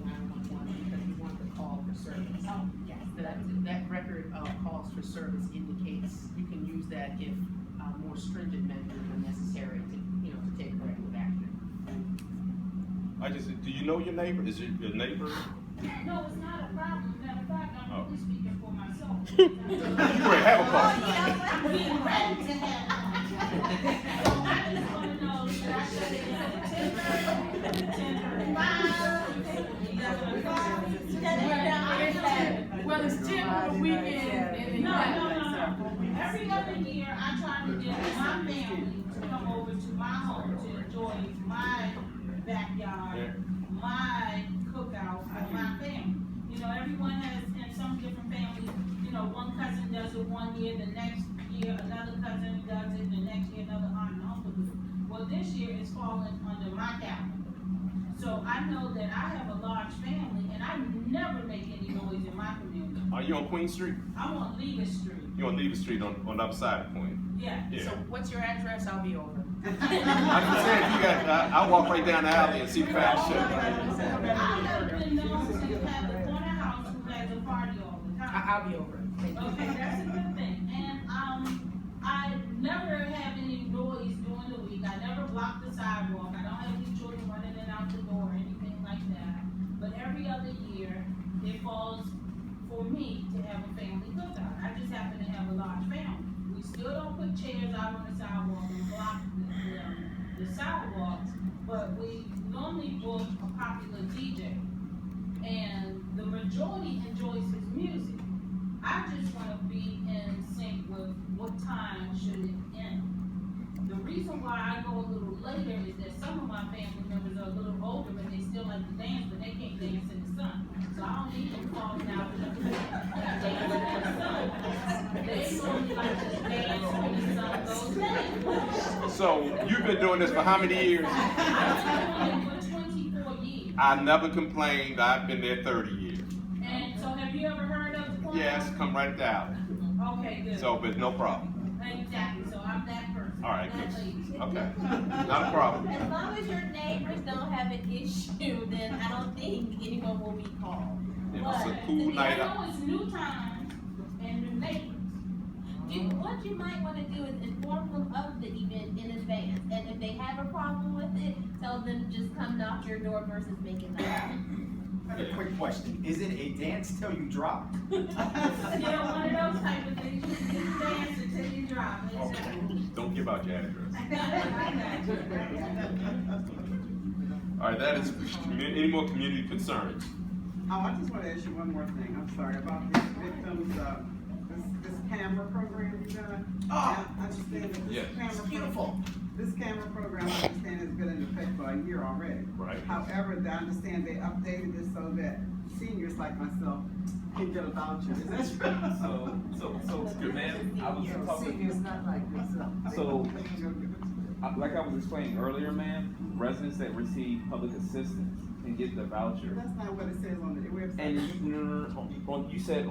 911 because we want the call for service. Oh, yes. That record of calls for service indicates you can use that if more stringent measures are necessary to take corrective action. Do you know your neighbor? Is it your neighbor? No, it's not a problem. Matter of fact, I'm really speaking for myself. You ready to have a call? I'm getting ready to have one. So I just want to know, should I shut it down at 10:30, 10:35? Well, it's 10 on the weekend. No. Every other year, I try to get my family to come over to my home to enjoy my backyard, my cookout for my family. You know, everyone has, and some different families, you know, one cousin does it one year, the next year another cousin does it, the next year another aunt and uncle do it. Well, this year it's falling under my calendar. So I know that I have a large family and I never make any noise in my community. Are you on Queen Street? I'm on Lever Street. You're on Lever Street on the other side of Queen. Yeah. So what's your address? I'll be over. I'm just saying, if you got, I'll walk right down the alley and see the fat shit. I have been known to have the corner house who has a party all the time. I'll be over. Okay, that's a good thing. And I never have any noise during the week. I never block the sidewalk. I don't have any children running in and out the door or anything like that. But every other year, it falls for me to have a family cookout. I just happen to have a large family. We still don't put chairs out on the sidewalk and block the sidewalks, but we normally book a popular DJ. And the majority enjoys his music. I just want to be in sync with what time should it end. The reason why I go a little later is that some of my family members are a little older, but they still like to dance, but they can't dance in the sun. So I don't need them falling out and dancing in the sun. They only like to dance when the sun goes down. So you've been doing this for how many years? I've been doing it for 24 years. I never complained. I've been there 30 years. And so have you ever heard of the corner? Yes, come right down. Okay, good. So, but no problem. Exactly, so I'm that person. All right, that good. lady. Okay, not a problem. As long as your neighbors don't have an issue, then I don't think anyone will be called. It was a But cool night I out. know it's new times and new neighbors. what you might want to do is inform them of the event in advance. And if they have a problem with it, tell them to just come knock your door versus making them. I have a quick question. Is it a dance till you drop? Yeah, one of those type of things. You can dance until you drop. Okay. Don't give out your address. All right, that is, any more community concerns? Oh, I just want to ask you one more thing. I'm sorry about these victims, this camera program you done. I understand that Yes. this camera Beautiful. This camera program, I understand, has been in effect for a year already. Right. However, I understand they updated it so that seniors like myself can get a voucher. Is that true? So, ma'am, I was talking, Seniors not like this. so, like I was explaining earlier, ma'am, residents that receive public assistance can get the voucher. That's not what it says on the website. And you said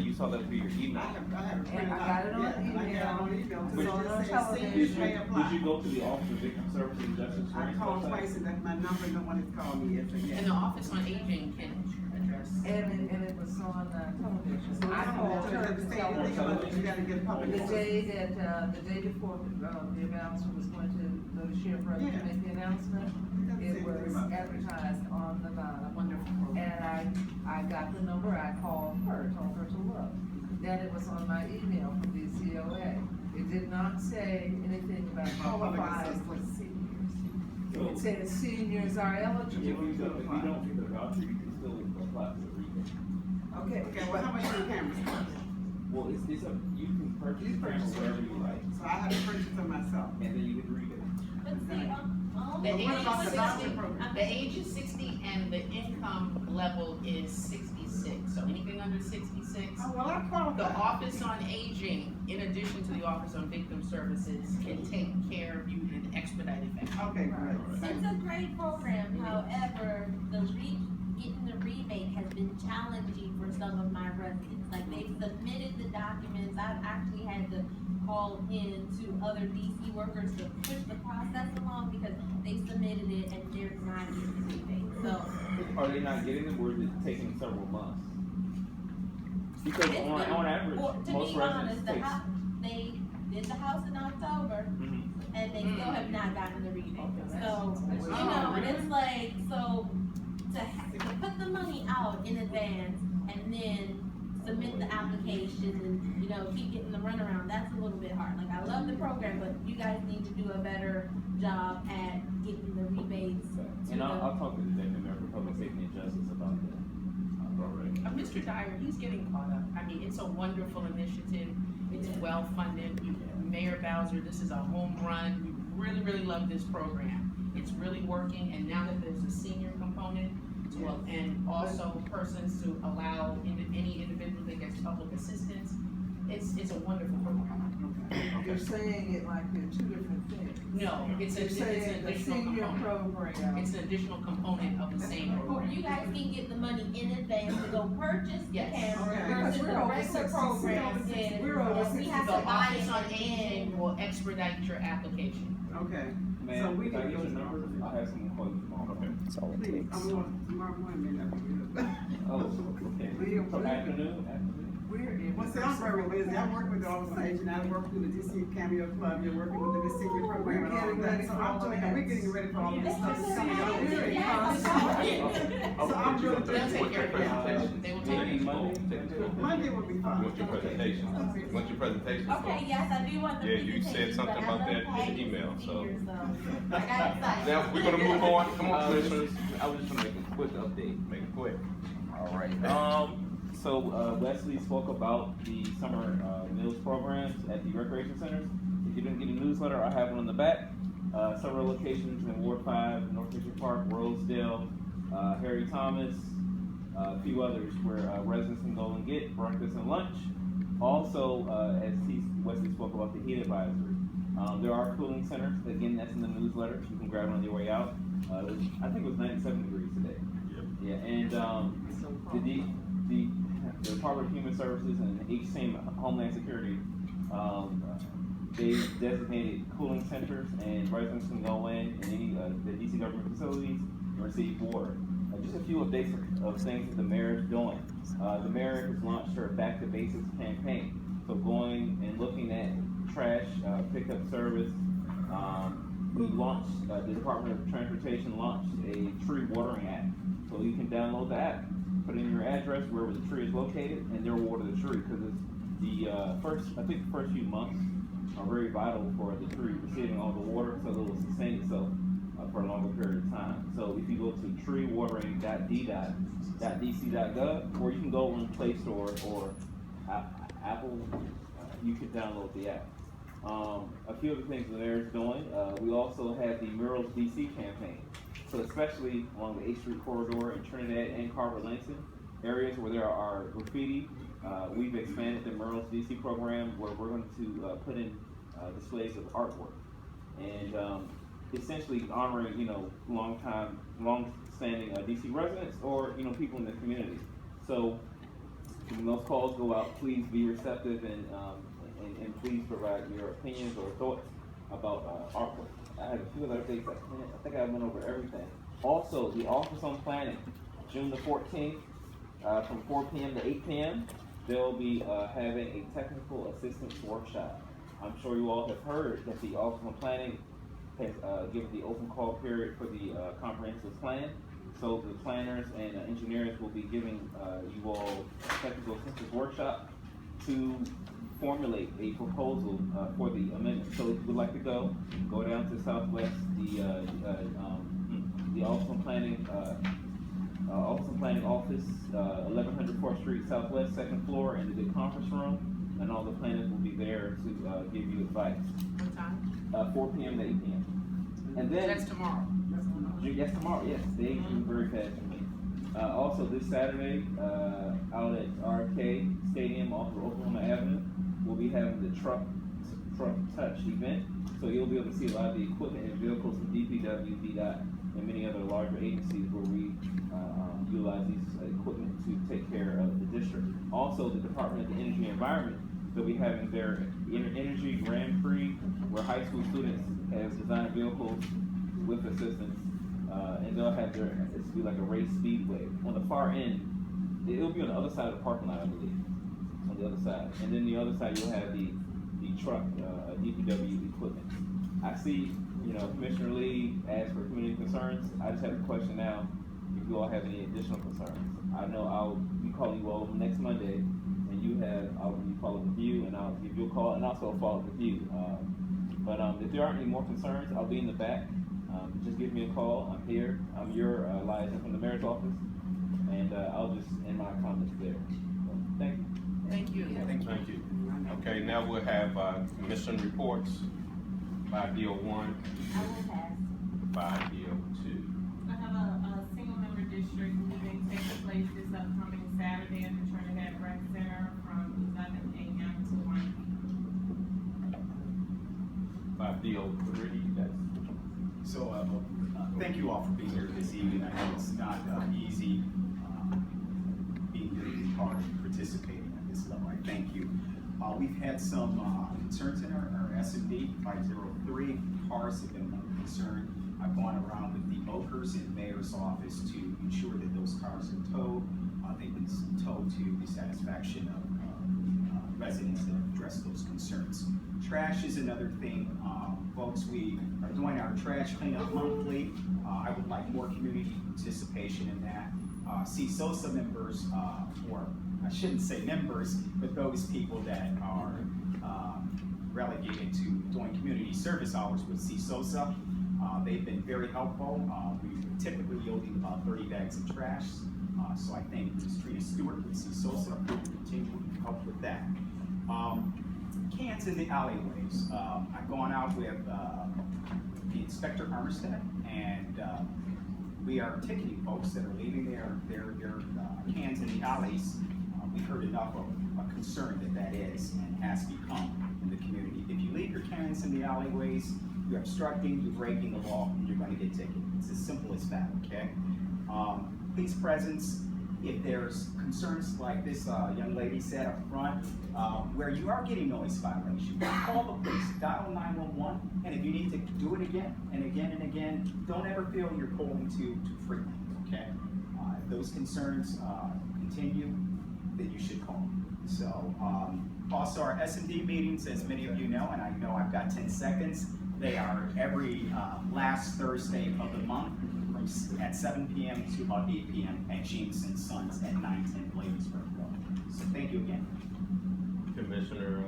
you saw that through your email. I have it printed And I out. got it on Yeah, and I got it on email. But- So it just says Television. seniors may apply. Did you go to the Office of Victim Services and Justice? I called twice and that's my number, no one has called me yet. And the Office on Aging can address. And it was on television. So I called her to tell anything her about it, you gotta get public. the day before the announcement was going to go to Sheriff Road to make the announcement, it was advertised on the bottom. Wonderful. And I got the number, I called her, told her to look. Then it was on my email from DCOA. It did not say anything about qualifies for seniors. It said seniors are If eligible you to don't apply. get the voucher, you can still apply for the rebate. Okay. Okay, well, how much do the cameras cost? Well, you can purchase You purchase cameras wherever you like, So I have to purchase for myself. and then you get the rebate. But see, The But age what about is the voucher 60, program? the age is 60 and the income level is 66. So anything under 66. Oh, well, I The qualify. Office on Aging, in addition to the Office on Victim Services, can take care of you in an expedited fashion. Okay, great. it's a great program, however, getting the rebate has been challenging for some of my residents. Like, they've submitted the documents, I've actually had to call in to other DC workers to push the process along because they submitted it and they're not getting the rebate. So Are they not getting it, or is it taking several months? Because it's been- on average, well, to most be honest, residents the take. house, they did the house in October Mhm. and they still have not gotten the rebate. Okay, So, that's- you know, and it's like, so to put the money out in advance and then submit the application and, you know, keep getting the runaround, that's a little bit hard. Like, I love the program, but you guys need to do a better job at getting the rebates to And the. I'll talk to the Deputy Mayor for Public Safety and Justice about that. Mr. Dyer, he's getting caught up. I mean, it's a wonderful initiative. It's well-funded. Mayor Bowser, this is a home run. We really, really love this program. It's really working, and now that there's a senior component and also persons to allow any individual that gets public assistance, it's a wonderful program. You're saying it like they're two different things. No, it's You're an saying the additional senior component. program. It's an additional component of the same program. You guys can get the money in advance to go purchase the Yes. camera Okay. versus Because the we're over regular 60, program we're over is, we 60. have The to buy Office on it Aging in. will expedite your application. Okay, So Man, we if I can get go your to- number, I'll have someone call you tomorrow. Okay. please, I'm going, tomorrow morning may not be good. Oh, okay. Leah, So Leah. afternoon? We're in. Well, see, I'm very busy. I work with the Office on Aging, I work through the DC Cameo Club, you're working with the senior program and all of that. So I'm doing, we're getting ready for all this stuff that's coming up. We're in So I'm really. They'll take care of your application. They will take Maybe care Monday? Monday will be fine. What's your presentation? What's your presentation? Okay, yes, I do want the Yeah, you said presentation, something but I about love that in the tagging email, so. seniors, I got excited. Now, we're gonna move on. Come on, Commissioners. I was just gonna make a quick update. Make it quick. All right. So Wesley spoke about the summer meals programs at the recreation centers. If you didn't get a newsletter, I have one on the back. Several locations in Ward 5, North Fisher Park, Rosedale, Harry Thomas, a few others where residents can go and get breakfast and lunch. Also, as Wesley spoke about the heat advisory, there are cooling centers. Again, that's in the newsletter. You can grab it on your way out. I think it was 97 degrees today. Yeah, and the Department of Human Services and HSAM Homeland Security, they designated cooling centers, and residents can go in any the DC government facilities and receive water. Just a few updates of things that the mayor is doing. The mayor has launched her Back to Basics campaign. So going and looking at trash pickup service. We launched, the Department of Transportation launched a tree watering app. So you can download the app, put in your address wherever the tree is located, and they'll water the tree. Because it's the first few months are very vital for the tree receiving all the water, so it will sustain itself for a longer period of time. So if you go to treewatering.dc.gov, or you can go on Play Store or Apple, you can download the app. A few of the things the mayor's doing, we also have the Murals DC campaign. So especially along the 8th Street corridor in Trinidad and Carver-Langston, areas where there are graffiti, we've expanded the Murals DC program where we're going to put in displays of artwork. And essentially honoring, long-standing DC residents or, people in the community. So when those calls go out, please be receptive and please provide your opinions or thoughts about artwork. I have a few other updates. I think I went over everything. Also, the Office on Planning, June the 14th, from 4 p.m. to 8 p.m., they'll be having a technical assistance workshop. I'm sure you all have heard that the Office on Planning has given the open call period for the comprehensive plan. So the planners and engineers will be giving you all a technical assistance workshop to formulate a proposal for the amendment. So if you would like to go down to Southwest, the Office on Planning office, 1100 4th Street Southwest, 2nd floor, in the big conference room, and all the planners will be there to give you advice. What time? 4 p.m. to 8 p.m. And then That's tomorrow. yes, tomorrow. Yes, they do very fast for me. Also, this Saturday, out at RK Stadium off of Oklahoma Avenue, we'll be having the Truck Touch event. So you'll be able to see a lot of the equipment and vehicles from DPW, DDOT, and many other larger agencies where we utilize these equipment to take care of the district. Also, the Department of Energy and Environment, they'll be having their energy where high school students have designed vehicles with assistance, and they'll have it's be like a race speedway. On the far end, it'll be on the other side of the parking lot, I believe, on the other side. And then the other side, you'll have the truck, DPW equipment. I see, Commissioner Lee asked for community concerns. I just have a question now, if you all have any additional concerns. I know I'll be calling you all next Monday, and I'll be following with you, and I'll give you a call, and also follow up with you. But if there aren't any more concerns, I'll be in the back. Just give me a call. I'm here. I'm your liaison from the mayor's office, and I'll just end my comments there. So, thank you. Thank you. Thank you. Okay, now we'll have commission reports. 5D01, I will pass. 5D02. I have a single member district meeting taking place this upcoming Saturday at the Trinidad Rec Center from 11 a.m. to 1 p.m. 5D03, that's So, thank you all for being here this evening. I know it's not easy being here in part and participating at this level. I thank you. We've had some concerns in our S&D 503. Cars have been one concern. I've gone around with the Okers and Mayor's office to ensure that those cars are towed. They've been towed to the satisfaction of residents that address those concerns. Trash is another thing. Folks, we are doing our trash cleanup monthly. I would like more community participation in that. CSOSA members, or I shouldn't say members, but those people that are relegated to doing community service hours with CSOSA, they've been very helpful. We're typically yielding about 30 bags of trash. So I think Ms. Trina Stewart with CSOSA will continue to help with that. Cans in the alleyways. I've gone out with the Inspector Armstead, and we are ticketing folks that are leaving their cans in the alleys. We've heard enough of a concern that is and has become in the community. If you leave your cans in the alleyways, you're obstructing, you're breaking the law, and you're going to get ticketed. It's as simple as that, okay? Police presence. If there's concerns like this young lady said up front, where you are getting noise violation, call the police, dial 911, and if you need to do it again and again and again, don't ever feel you're pulling too frequently, okay? If those concerns continue, then you should call. So, also our S&D meetings, as many of you know, and I know I've got 10 seconds, they are every last Thursday of the month, at 7 p.m. to about 8 p.m. at James and Sons at 910 Bladensburg Road. So thank you again. Commissioner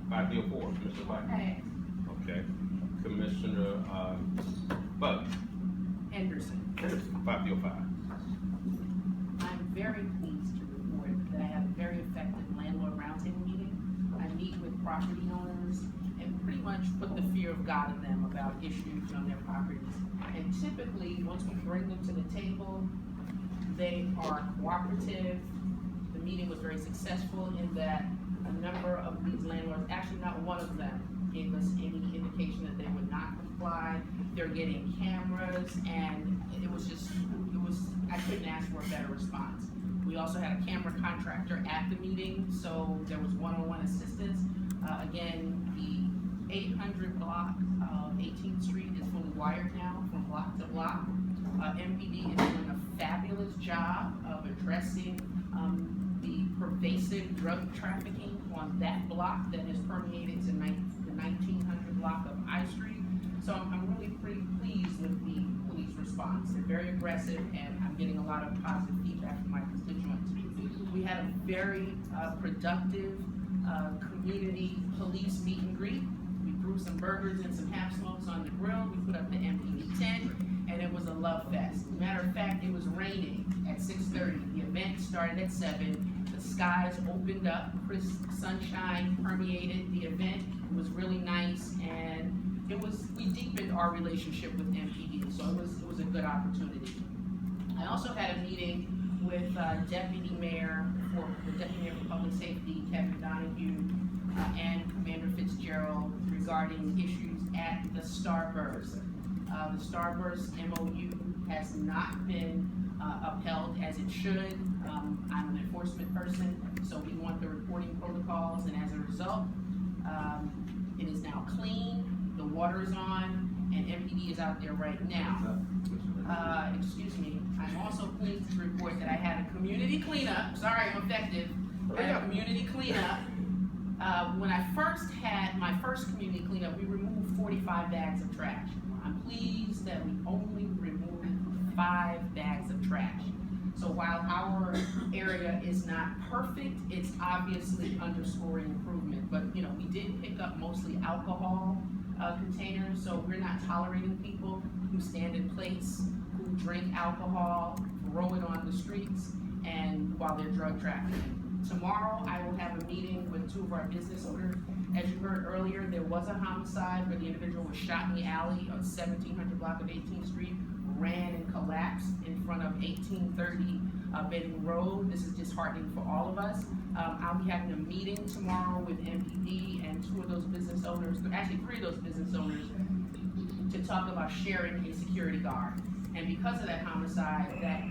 5D04, Commissioner White. Okay. Okay. Commissioner Bud. Henderson. 5D05. I'm very pleased to report that I have a very effective landlord roundtable meeting. I meet with property owners and pretty much put the fear of God in them about issues on their properties. And typically, once we bring them to the table, they are cooperative. The meeting was very successful in that a number of these landlords, actually not one of them, gave us any indication that they would not comply. They're getting cameras, and I couldn't ask for a better response. We also had a camera contractor at the meeting, so there was one-on-one assistance. Again, the 800 block of 18th Street is fully wired now from block to block. MPD is doing a fabulous job of addressing the pervasive drug trafficking on that block that has permeated to the 1900 block of I Street. So I'm really pretty pleased with the police response. They're very aggressive, and I'm getting a lot of positive feedback from my constituents. We had a very productive community police meet and greet. We threw some burgers and some half smokes on the grill. We put up the MPD tent, and it was a love fest. Matter of fact, it was raining at 6:30. The event started at 7. The skies opened up, crisp sunshine permeated the event. It was really nice, and we deepened our relationship with MPD, so it was a good opportunity. I also had a meeting with Deputy Mayor for Public Safety, Kevin Donahue, and Commander Fitzgerald regarding issues at the Starburst. The Starburst MOU has not been upheld as it should. I'm an enforcement person, so we want the reporting protocols, and as a result, it is now clean. The water is on, and MPD is out there right now. Excuse me, I'm also pleased to report that I had a community cleanup, sorry, I'm effective. I had a community cleanup. When I first had my first community cleanup, we removed 45 bags of trash. I'm pleased that we only removed 5 bags of trash. So while our area is not perfect, it's obviously underscoring improvement. But you know, we did pick up mostly alcohol containers, so we're not tolerating people who stand in place, who drink alcohol, throw it on the streets, and while they're drug trafficking. Tomorrow, I will have a meeting with 2 of our business owners. As you heard earlier, there was a homicide where the individual was shot in the alley on 1700 block of 18th Street, ran and collapsed in front of 1830 Benning Road. This is disheartening for all of us. I'll be having a meeting tomorrow with MPD and 2 of those business owners, actually 3 of those business owners, to talk about sharing a security guard. And because of that homicide, that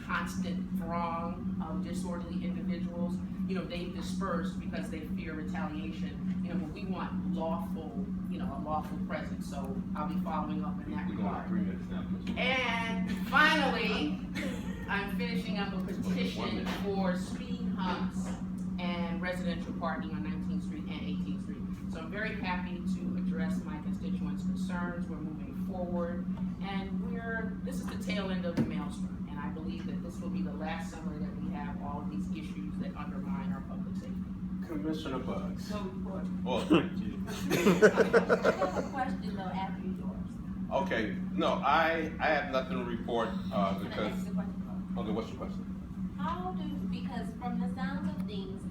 constant throng of disorderly individuals, you know, they've dispersed because they fear retaliation. You know, but we want lawful, you know, a lawful presence. So I'll be following up in that We're going regard. 3 minutes now. And finally, I'm finishing up a petition for speed humps and residential parking on 19th Street and 18th Street. So I'm very happy to address my constituents' concerns. We're moving forward, and this is the tail end of the maelstrom. And I believe that this will be the last summer that we have all of these issues that undermine our public safety. Commissioner Bugs. So, what? Oh, thank you. I have a question though after yours. Okay, no, I have nothing to report, Can I because, ask a question? okay, what's your question? How do, because from the sounds of things,